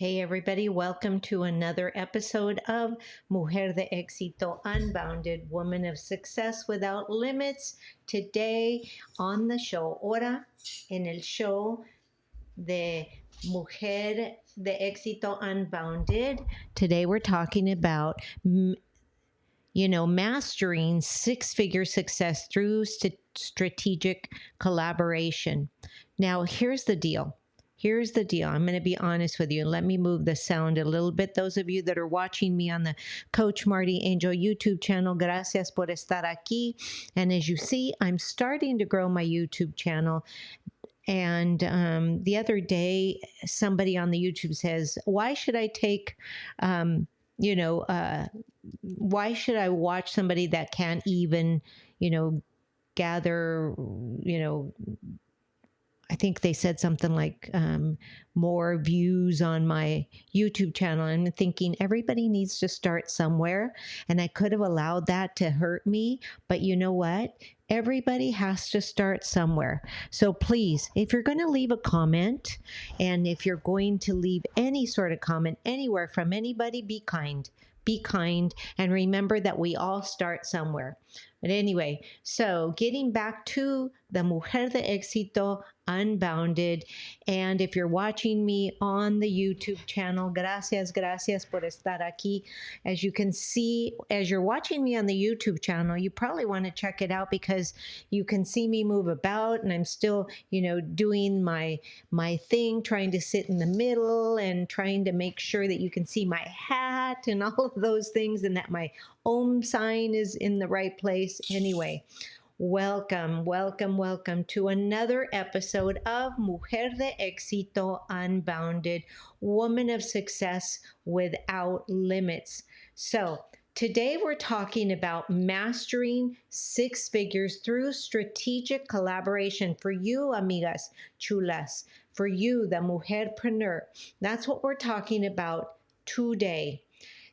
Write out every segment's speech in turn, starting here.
Hey everybody, welcome to another episode of Mujer de Éxito Unbounded, Woman of Success Without Limits. Today on the show, ahora en el show de Mujer de Éxito Unbounded, today we're talking about mastering six-figure success through strategic collaboration. Now, here's the deal. I'm going to be honest with you. Let me move the sound a little bit. Those of you that are watching me on the Coach Marti Angel YouTube channel, gracias por estar aquí. And as you see, I'm starting to grow my YouTube channel. And the other day, somebody on the YouTube says, why should I take, why should I watch somebody that can't even, gather, I think they said something like more views on my YouTube channel. And I'm thinking everybody needs to start somewhere. And I could have allowed that to hurt me. But you know what? Everybody has to start somewhere. So please, if you're going to leave a comment and if you're going to leave any sort of comment anywhere from anybody, be kind. Be kind and remember that we all start somewhere. But anyway, so getting back to the Mujer de Éxito Unbounded. And if you're watching me on the YouTube channel, gracias por estar aquí. As you can see, as you're watching me on the YouTube channel, you probably want to check it out because you can see me move about and I'm still, doing my thing, trying to sit in the middle and trying to make sure that you can see my hat and all of those things and that my Om sign is in the right place. Anyway, welcome to another episode of Mujer de Éxito Unbounded, Woman of Success Without Limits. So today we're talking about mastering six figures through strategic collaboration for you, amigas chulas, for you, the mujerpreneur. That's what we're talking about today.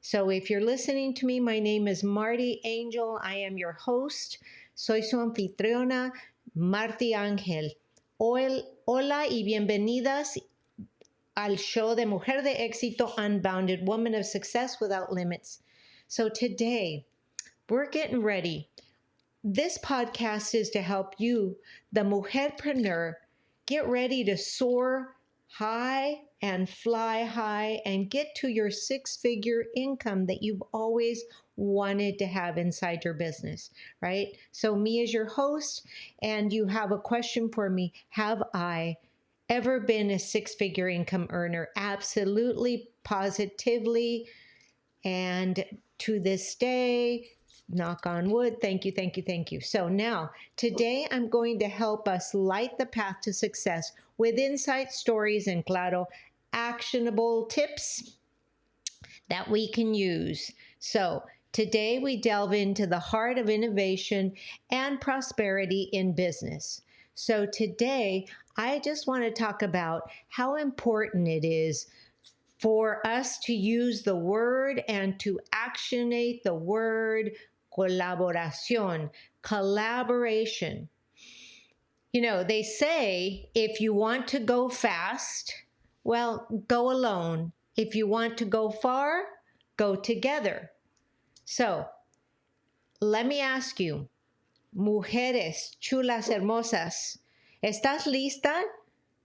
So if you're listening to me, my name is Marti Angel. I am your host. Soy su anfitriona, Marti Ángel. Hola y bienvenidas al show de Mujer de Éxito Unbounded, Woman of Success Without Limits. So today, we're getting ready. This podcast is to help you, the mujerpreneur, get ready to soar high and fly high and get to your six-figure income that you've always wanted to have inside your business, right? So me as your host, and you have a question for me. Have I ever been a six-figure income earner? Absolutely, positively, and to this day, knock on wood, thank you. So now, today I'm going to help us light the path to success with insight, stories, and claro, actionable tips that we can use. So today we delve into the heart of innovation and prosperity in business. So today, I just want to talk about how important it is for us to use the word and to actionate the word collaboration, collaboration. They say if you want to go fast, well, go alone. If you want to go far, go together. So let me ask you, mujeres chulas hermosas, ¿estás lista?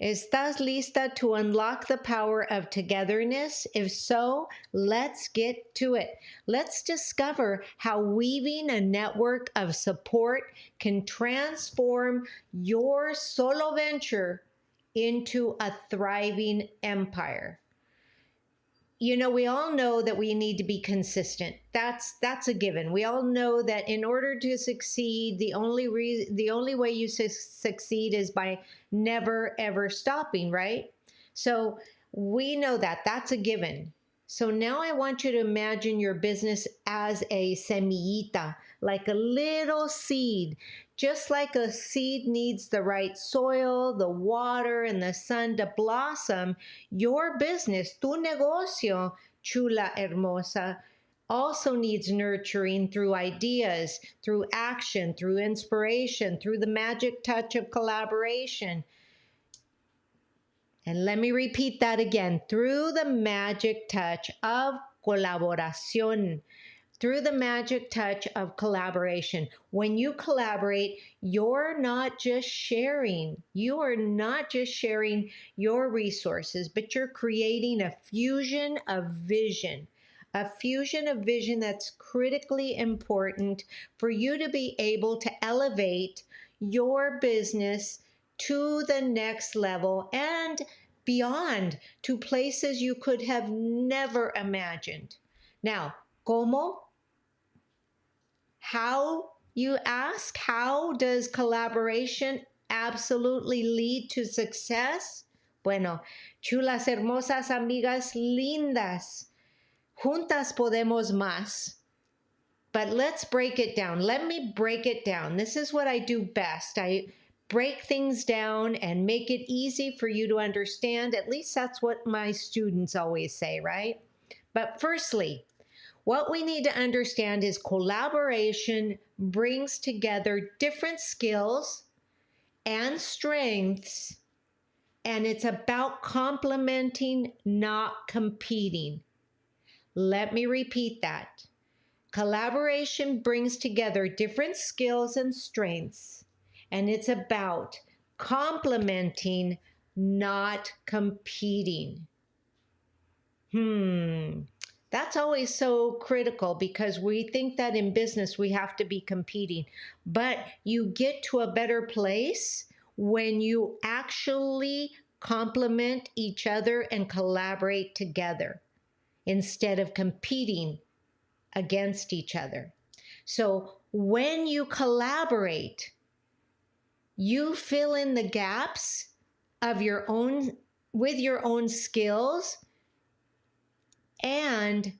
¿Estás lista to unlock the power of togetherness? If so, let's get to it. Let's discover how weaving a network of support can transform your solo venture into a thriving empire. We all know that we need to be consistent. That's a given. We all know that in order to succeed, the only way you succeed is by never ever stopping, right? So we know that that's a given. So now I want you to imagine your business as a semillita, like a little seed. Just like a seed needs the right soil, the water, and the sun to blossom, your business, tu negocio, chula hermosa, also needs nurturing through ideas, through action, through inspiration, through the magic touch of collaboration. And let me repeat that again. Through the magic touch of colaboración. Through the magic touch of collaboration. When you collaborate, you're not just sharing. You are not just sharing your resources, but you're creating a fusion of vision. A fusion of vision that's critically important for you to be able to elevate your business to the next level and beyond, to places you could have never imagined. Now, ¿cómo? How, you ask? How does collaboration absolutely lead to success? Bueno, chulas, hermosas, amigas, lindas. Juntas podemos más. But let's break it down. Let me break it down. This is what I do best. I break things down and make it easy for you to understand. At least that's what my students always say, right? But firstly, what we need to understand is collaboration brings together different skills and strengths, and it's about complementing, not competing. Let me repeat that. Collaboration brings together different skills and strengths, and it's about complementing, not competing. That's always so critical because we think that in business we have to be competing, but you get to a better place when you actually complement each other and collaborate together instead of competing against each other. So when you collaborate, you fill in the gaps of your own with your own skills, and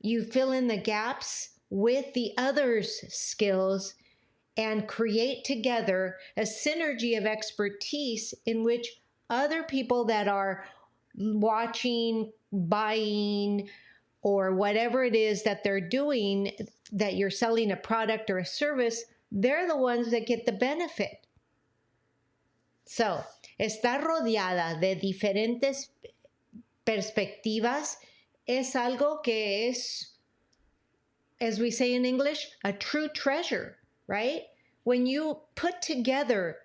you fill in the gaps with the other's skills and create together a synergy of expertise in which other people that are watching, buying, or whatever it is that they're doing, that you're selling a product or a service, they're the ones that get the benefit. So, estar rodeada de diferentes perspectivas es algo que es, as we say in English, a true treasure, right? When you put together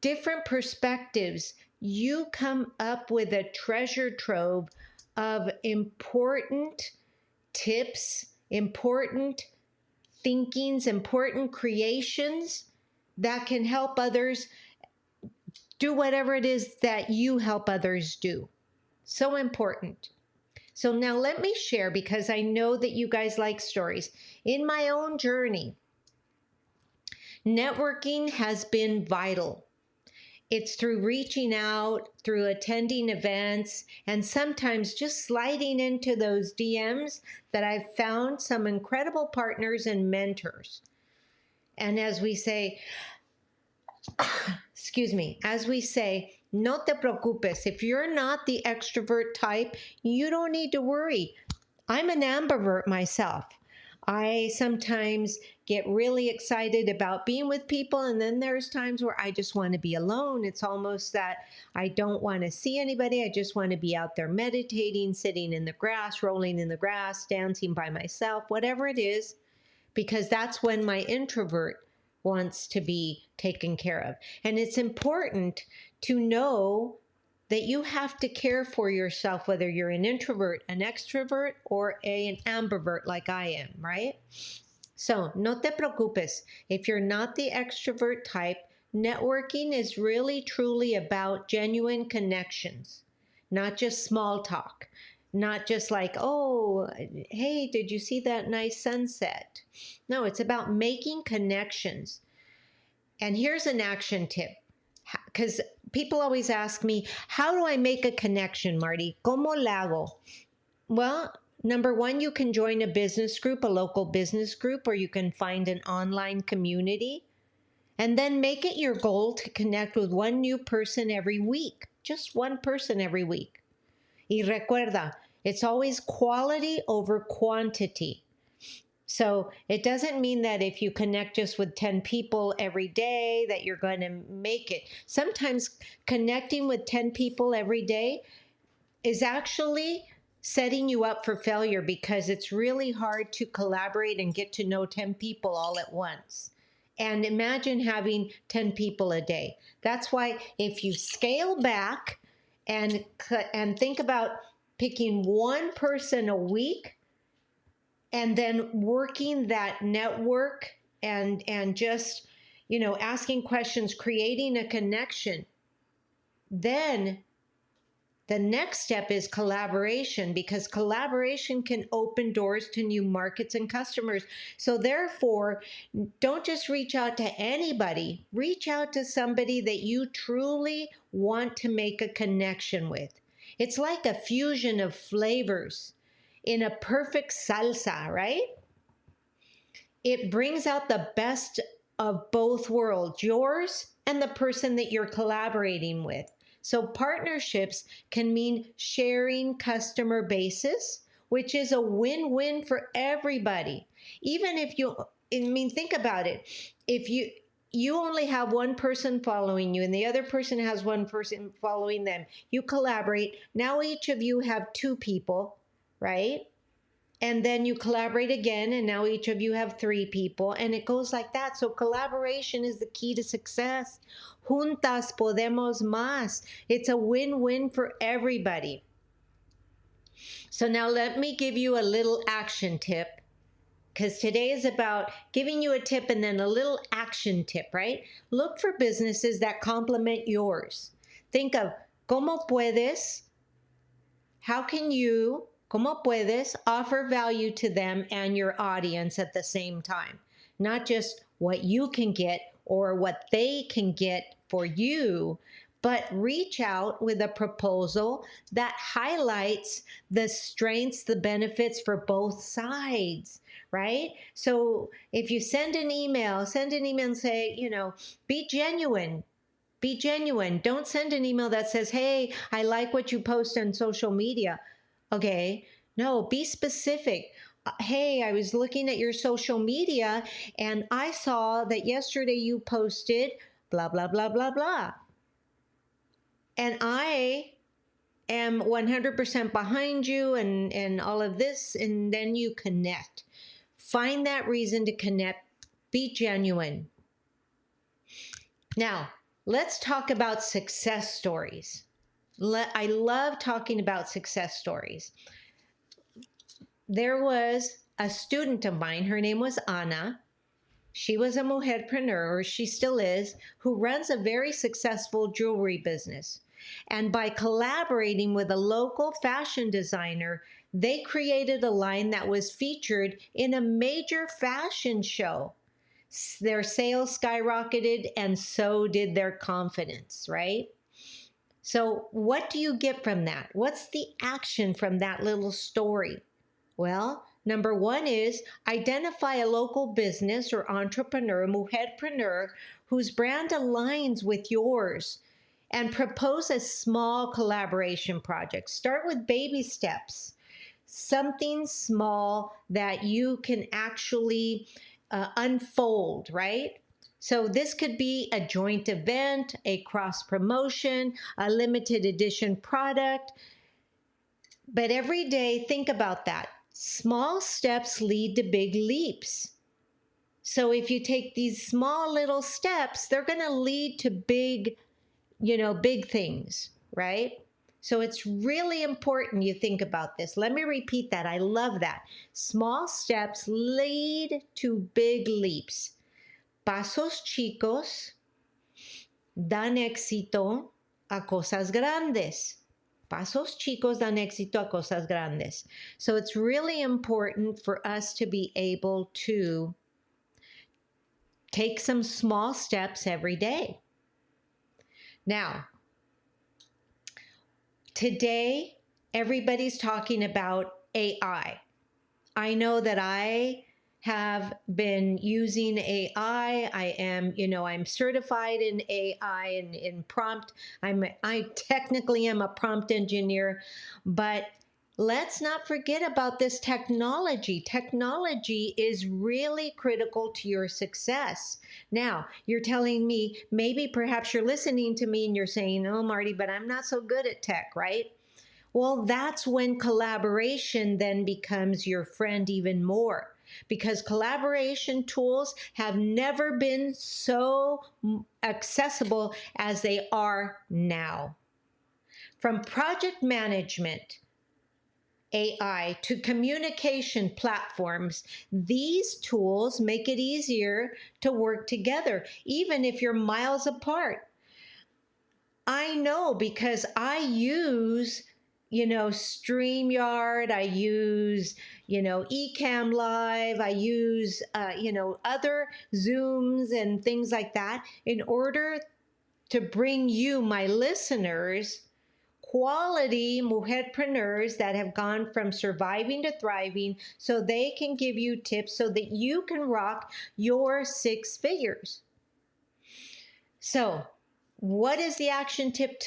different perspectives, you come up with a treasure trove of important tips, important thinkings, important creations that can help others do whatever it is that you help others do. So important. So now let me share, because I know that you guys like stories. In my own journey, networking has been vital. It's through reaching out, through attending events, and sometimes just sliding into those DMs that I've found some incredible partners and mentors. And as we say, excuse me, as we say, no te preocupes. If you're not the extrovert type, you don't need to worry. I'm an ambivert myself. I sometimes get really excited about being with people, and then there's times where I just want to be alone. It's almost that I don't want to see anybody. I just want to be out there meditating, sitting in the grass, rolling in the grass, dancing by myself, whatever it is, because that's when my introvert wants to be taken care of. And it's important to know that you have to care for yourself, whether you're an introvert, an extrovert, or an ambivert like I am, right? So, no te preocupes. If you're not the extrovert type, networking is really truly about genuine connections, not just small talk, not just like, oh, hey, did you see that nice sunset? No, it's about making connections. And here's an action tip, because people always ask me, how do I make a connection, Marti? ¿Cómo lo hago? Well, number one, you can join a business group, a local business group, or you can find an online community, and then make it your goal to connect with one new person every week, just one person every week. Y recuerda, it's always quality over quantity. So it doesn't mean that if you connect just with 10 people every day that you're going to make it. Sometimes connecting with 10 people every day is actually setting you up for failure, because it's really hard to collaborate and get to know 10 people all at once. And imagine having 10 people a day. That's why if you scale back and think about picking one person a week, and then working that network, and just, asking questions, creating a connection, then the next step is collaboration, because collaboration can open doors to new markets and customers. So therefore, don't just reach out to anybody. Reach out to somebody that you truly want to make a connection with. It's like a fusion of flavors in a perfect salsa, right? It brings out the best of both worlds, yours and the person that you're collaborating with. So partnerships can mean sharing customer bases, which is a win-win for everybody. Even if think about it. If you only have one person following you and the other person has one person following them, you collaborate. Now each of you have two people, right? And then you collaborate again, and now each of you have three people, and it goes like that. So collaboration is the key to success. Juntas podemos más. It's a win-win for everybody. So now let me give you a little action tip, because today is about giving you a tip and then a little action tip, right? Look for businesses that complement yours. Think of cómo puedes, how can you, ¿cómo puedes offer value to them and your audience at the same time? Not just what you can get or what they can get for you, but reach out with a proposal that highlights the strengths, the benefits for both sides, right? So if you send an email and say, be genuine. Be genuine. Don't send an email that says, hey, I like what you post on social media. Okay. No, be specific. Hey, I was looking at your social media and I saw that yesterday you posted blah, blah, blah, blah, blah. And I am 100% behind you and all of this. And then you connect. Find that reason to connect. Be genuine. Now, let's talk about success stories. I love talking about success stories. There was a student of mine, her name was Ana. She was a mujerpreneur, or she still is, who runs a very successful jewelry business. And by collaborating with a local fashion designer, they created a line that was featured in a major fashion show. Their sales skyrocketed, and so did their confidence, right? So what do you get from that? What's the action from that little story? Well, number one is identify a local business or entrepreneur, mujerpreneur, whose brand aligns with yours, and propose a small collaboration project. Start with baby steps, something small that you can actually unfold, right? So this could be a joint event, a cross promotion, a limited edition product. But every day, think about that. Small steps lead to big leaps. So if you take these small little steps, they're going to lead to big, big things, right? So it's really important you think about this. Let me repeat that. I love that. Small steps lead to big leaps. Pasos chicos dan éxito a cosas grandes. Pasos chicos dan éxito a cosas grandes. So it's really important for us to be able to take some small steps every day. Now, today, everybody's talking about AI. I know that I have been using AI. I am, I'm certified in AI and in prompt. I technically am a prompt engineer, but let's not forget about this technology. Technology is really critical to your success. Now, you're telling me, maybe perhaps you're listening to me and you're saying, oh, Marti, but I'm not so good at tech, right? Well, that's when collaboration then becomes your friend even more, because collaboration tools have never been so accessible as they are now. From project management, AI, to communication platforms, these tools make it easier to work together, even if you're miles apart. I know because I use, StreamYard, I use, Ecamm Live, I use, other Zooms and things like that in order to bring you, my listeners, quality mujerpreneurs that have gone from surviving to thriving, so they can give you tips so that you can rock your 6 figures. So, what is the action tip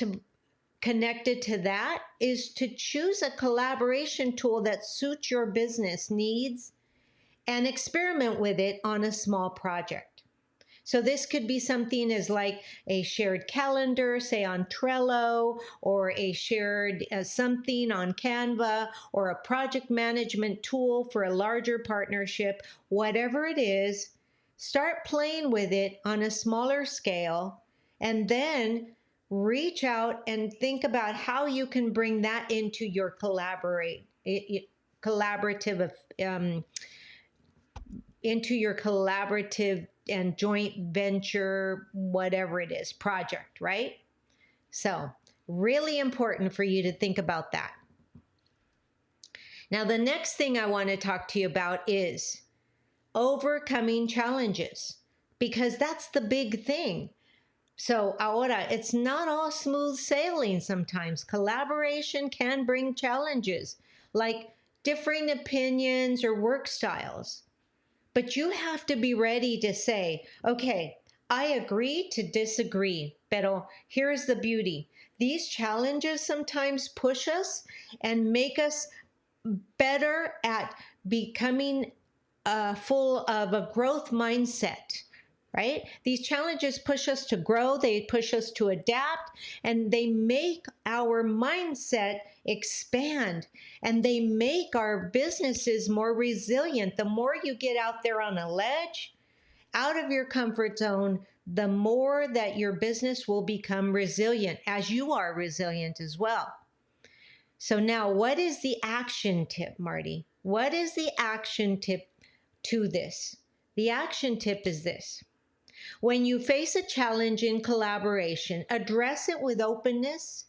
connected to that? Is to choose a collaboration tool that suits your business needs and experiment with it on a small project. So this could be something as like a shared calendar, say on Trello, or a shared something on Canva, or a project management tool for a larger partnership. Whatever it is, start playing with it on a smaller scale, and then reach out and think about how you can bring that into your collaborative into your collaborative and joint venture, whatever it is, project, right? So, really important for you to think about that. Now, the next thing I want to talk to you about is overcoming challenges, because that's the big thing. So, ahora, it's not all smooth sailing sometimes. Collaboration can bring challenges, like differing opinions or work styles. But you have to be ready to say, okay, I agree to disagree, pero here's the beauty. These challenges sometimes push us and make us better at becoming full of a growth mindset, right? These challenges push us to grow, they push us to adapt, and they make our mindset expand, and they make our businesses more resilient. The more you get out there on a ledge, out of your comfort zone, the more that your business will become resilient, as you are resilient as well. So now, what is the action tip, Marti? What is the action tip to this? The action tip is this. When you face a challenge in collaboration, address it with openness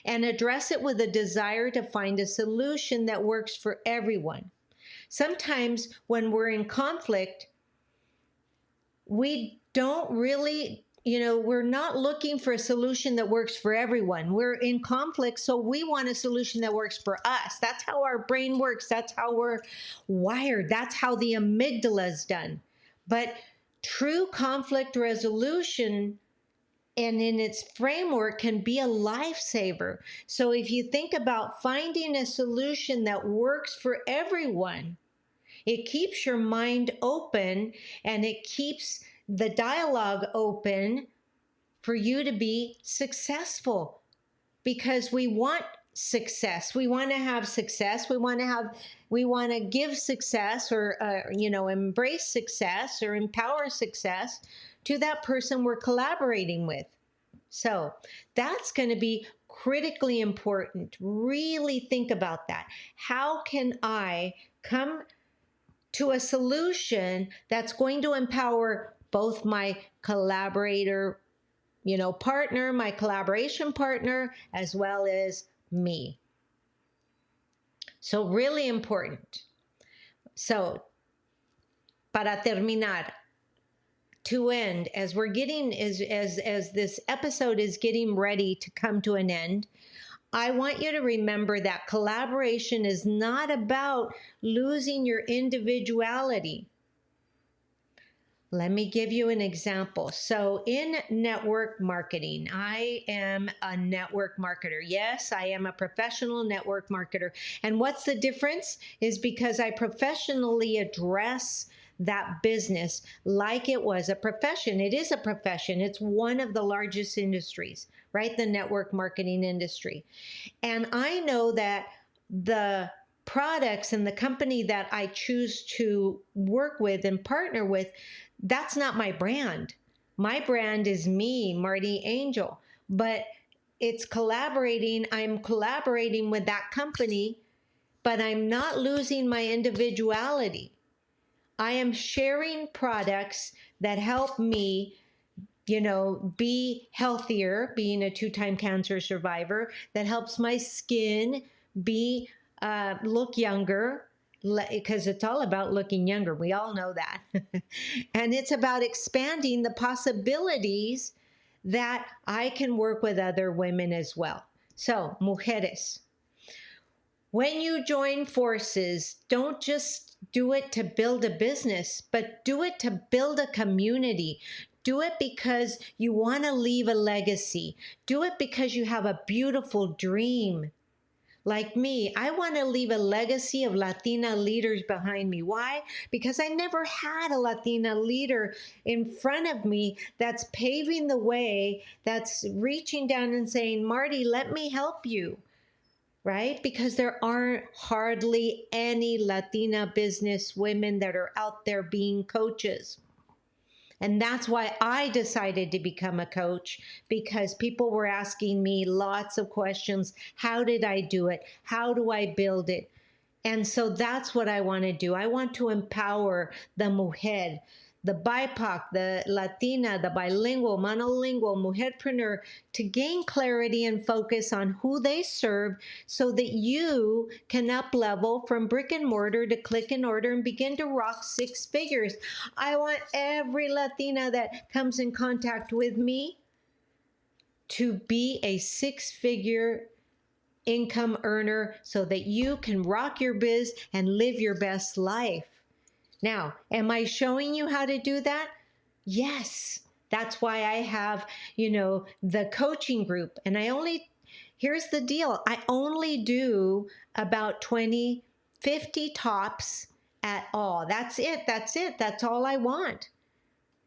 and address it with a desire to find a solution that works for everyone. Sometimes when we're in conflict, we don't really, we're not looking for a solution that works for everyone. We're in conflict, so we want a solution that works for us. That's how our brain works. That's how we're wired. That's how the amygdala is done. But true conflict resolution and in its framework can be a lifesaver. So if you think about finding a solution that works for everyone, it keeps your mind open and it keeps the dialogue open for you to be successful, because we want success. We want to have success. We want to give success, or embrace success or empower success to that person we're collaborating with. So that's going to be critically important. Really think about that. How can I come to a solution that's going to empower both my collaborator, partner, my collaboration partner, as well as me? So really important. So, para terminar, to end, as we're getting, as this episode is getting ready to come to an end, I want you to remember that collaboration is not about losing your individuality. Let me give you an example. So in network marketing, I am a network marketer. Yes, I am a professional network marketer. And what's the difference is because I professionally address that business like it was a profession. It is a profession. It's one of the largest industries, right? The network marketing industry. And I know that the products and the company that I choose to work with and partner with, that's not my brand. My brand is me, Marti Angel. But it's collaborating. I'm collaborating with that company, but I'm not losing my individuality. I am sharing products that help me, be healthier, being a 2-time cancer survivor, that helps my skin be look younger, because it's all about looking younger. We all know that. And it's about expanding the possibilities that I can work with other women as well. So, mujeres, when you join forces, don't just do it to build a business, but do it to build a community. Do it because you want to leave a legacy. Do it because you have a beautiful dream. Like me, I want to leave a legacy of Latina leaders behind me. Why? Because I never had a Latina leader in front of me that's paving the way, that's reaching down and saying, Marti, let me help you. Right? Because there aren't hardly any Latina business women that are out there being coaches. And that's why I decided to become a coach, because people were asking me lots of questions. How did I do it? How do I build it? And so that's what I want to do. I want to empower the mujer, the BIPOC, the Latina, the bilingual, monolingual, mujerpreneur, to gain clarity and focus on who they serve so that you can up level from brick and mortar to click and order and begin to rock 6 figures. I want every Latina that comes in contact with me to be a 6-figure income earner so that you can rock your biz and live your best life. Now, am I showing you how to do that? Yes. That's why I have, the coaching group. And here's the deal. I only do about 20, 50 tops at all. That's it. That's all I want.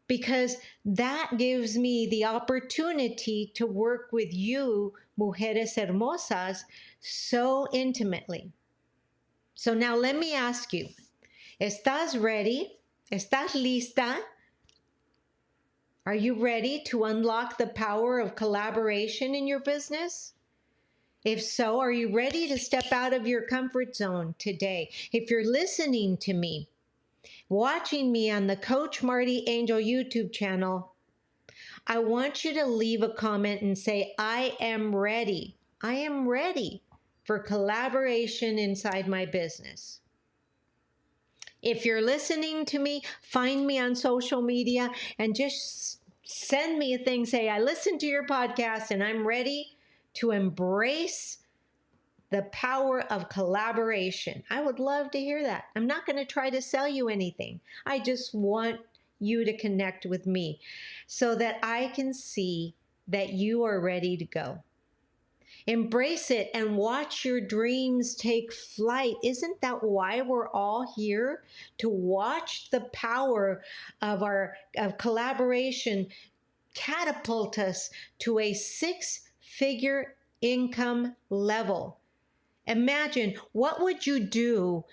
Because that gives me the opportunity to work with you, mujeres hermosas, so intimately. So now let me ask you, ¿estás ready? ¿Estás lista? Are you ready to unlock the power of collaboration in your business? If so, are you ready to step out of your comfort zone today? If you're listening to me, watching me on the Coach Marti Angel YouTube channel, I want you to leave a comment and say, I am ready. I am ready for collaboration inside my business. If you're listening to me, find me on social media and just send me a thing. Say, I listened to your podcast and I'm ready to embrace the power of collaboration. I would love to hear that. I'm not going to try to sell you anything. I just want you to connect with me so that I can see that you are ready to go. Embrace it and watch your dreams take flight. Isn't that why we're all here? To watch the power of collaboration catapult us to a 6-figure income level. Imagine, what would you do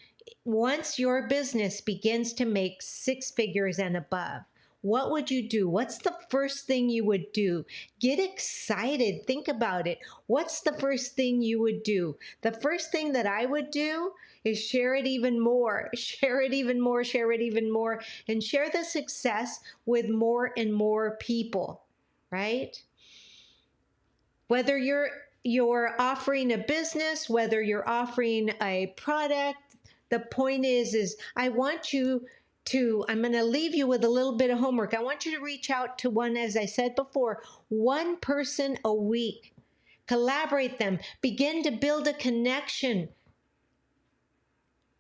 once your business begins to make 6 figures and above? What would you do? What's the first thing you would do? Get excited. Think about it. What's the first thing you would do? The first thing that I would do is share it even more. Share it even more, share it even more, and share the success with more and more people, right? Whether you're offering a business, whether you're offering a product, the point is I want you to, I'm going to leave you with a little bit of homework. I want you to reach out to one, as I said before, one person a week. Collaborate them. Begin to build a connection.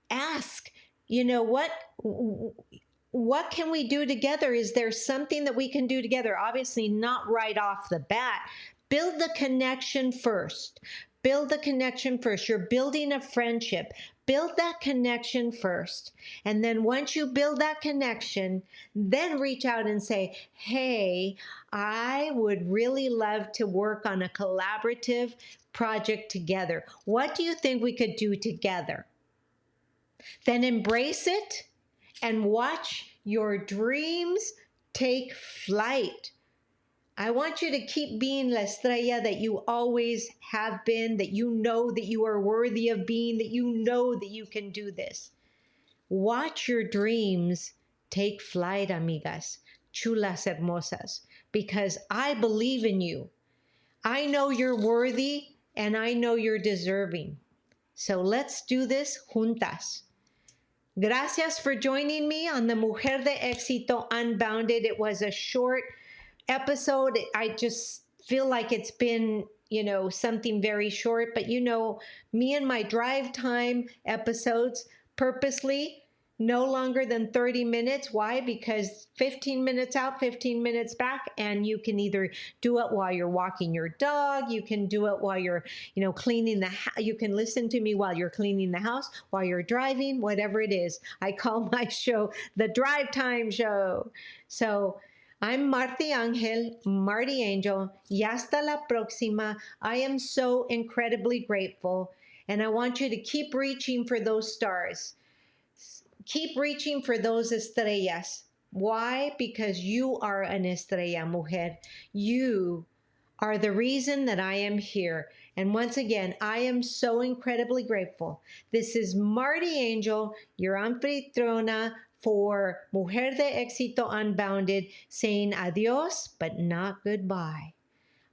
Ask, what can we do together? Is there something that we can do together? Obviously, not right off the bat. Build the connection first. Build the connection first. You're building a friendship. Build that connection first. And then once you build that connection, then reach out and say, hey, I would really love to work on a collaborative project together. What do you think we could do together? Then embrace it and watch your dreams take flight. I want you to keep being la estrella that you always have been, that you know that you are worthy of being, that you know that you can do this. Watch your dreams take flight, amigas, chulas hermosas, because I believe in you. I know you're worthy and I know you're deserving. So let's do this juntas. Gracias for joining me on the Mujer de Éxito Unbounded. It was a short episode. I just feel like it's been, something very short, but me and my drive time episodes purposely no longer than 30 minutes. Why? Because 15 minutes out, 15 minutes back, and you can either do it while you're walking your dog, you can do it while you're, cleaning the house, you can listen to me while you're cleaning the house, while you're driving, whatever it is. I call my show the Drive Time Show. So I'm Marti Angel, Marti Angel. Y hasta la próxima. I am so incredibly grateful, and I want you to keep reaching for those stars. Keep reaching for those estrellas. Why? Because you are an estrella, mujer. You are the reason that I am here. And once again, I am so incredibly grateful. This is Marti Angel, your anfitriona for Mujer de Éxito Unbounded, saying adios, but not goodbye.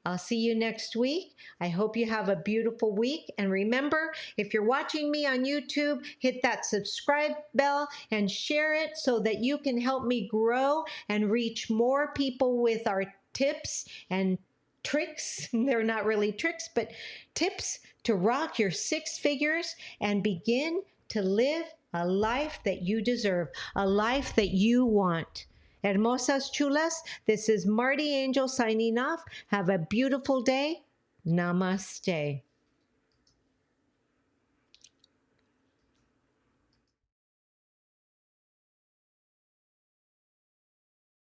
I'll see you next week. I hope you have a beautiful week. And remember, if you're watching me on YouTube, hit that subscribe bell and share it so that you can help me grow and reach more people with our tips and tricks. They're not really tricks, but tips to rock your six figures and begin to live a life that you deserve, a life that you want. Hermosas chulas, this is Marti Angel signing off. Have a beautiful day. Namaste.